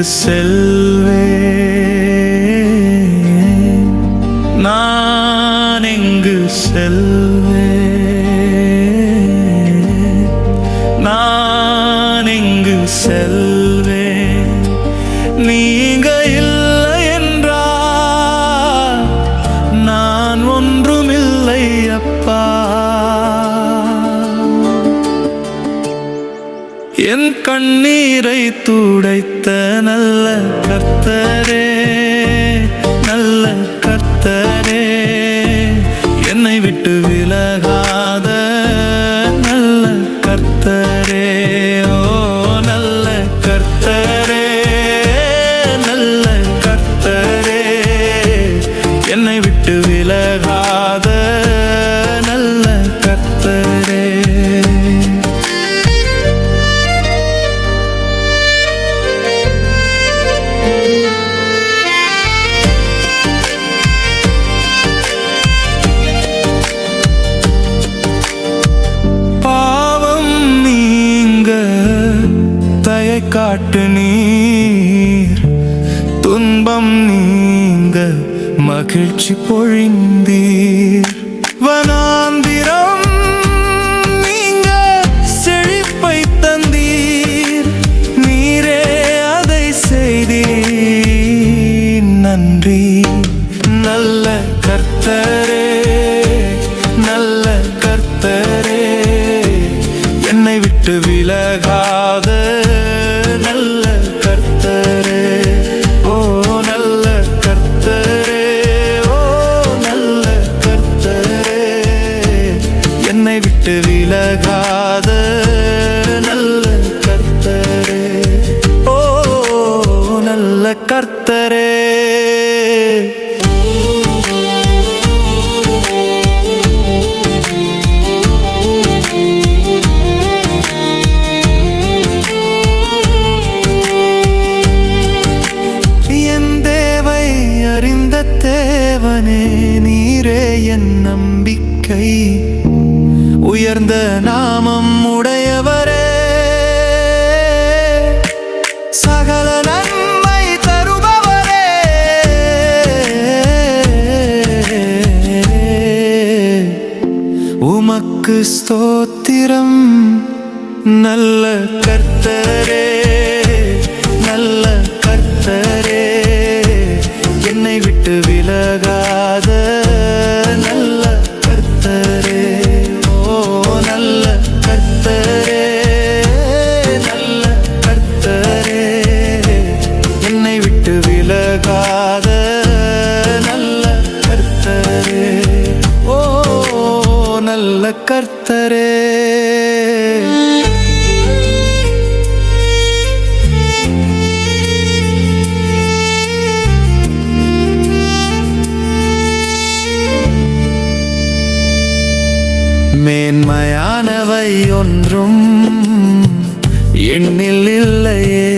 செல்வேன்? நான் எங்கு செல்வேன்? நான் எங்கு செல்வேன்? நீங்க இல்லை என்றால் நான் ஒன்றுமில்லை அப்பா. என் கண்ணீரை துடைத்த நல்ல கர்த்தரே, நல்ல கர்த்தரே, என்னை விட்டு விலகாத நல்ல கர்த்தரே. ஓ நல்ல கர்த்தரே, நல்ல கர்த்தரே, என்னை விட்டு விலகாத நல்ல கர்த்தரே. காட்டு நீர், துன்பம் நீங்க மகிழ்ச்சி பொழிந்தீர். வனாந்திரம் நீங்க செழிப்பை தந்தீர், நீரே அதை செய்தீர். நன்றி நல்ல கர்த்தரே, நல்ல கர்த்தரே, என்னை விட்டு விலகாத நல்ல கர்த்தரே. ஓ நல்ல கர்த்தரே, ஓ நல்ல கர்த்தரே, என்னை விட்டு விலகாத நல்ல கர்த்தரே. ஓ நல்ல கர்த்தரே. தேவனே நீரே என் நம்பிக்கை, உயர்ந்த நாமம் உடையவரே, சகல நன்மை தருபவரே. உமக்கு ஸ்தோத்திரம் நல்ல கர்த்தரே, நல்ல கர்த்தரே, என்னை விட்டு விலகாத நல்ல கர்த்தரே. ஓ நல்ல கர்த்தரே, நல்ல கர்த்தரே, என்னை விட்டு விலகாத நல்ல கர்த்தரே. ஓ நல்ல கர்த்தரே. மேன்மையானவை ஒன்றும் எண்ணில் இல்லையே,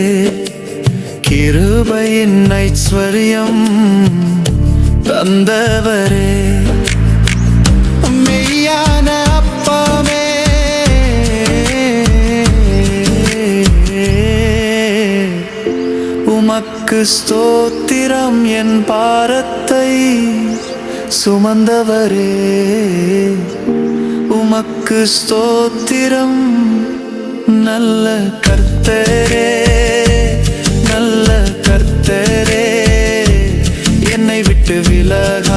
கிருபையின் ஐஸ்வர்யம் தந்தவரே. மெய்யான அப்பமே, உமக்கு ஸ்தோத்திரம். என் பாரத்தை சுமந்தவரே, உமக்கு ஸ்தோத்திரம். நல்ல கர்த்தரே, நல்ல கர்த்தரே, என்னை விட்டு விலக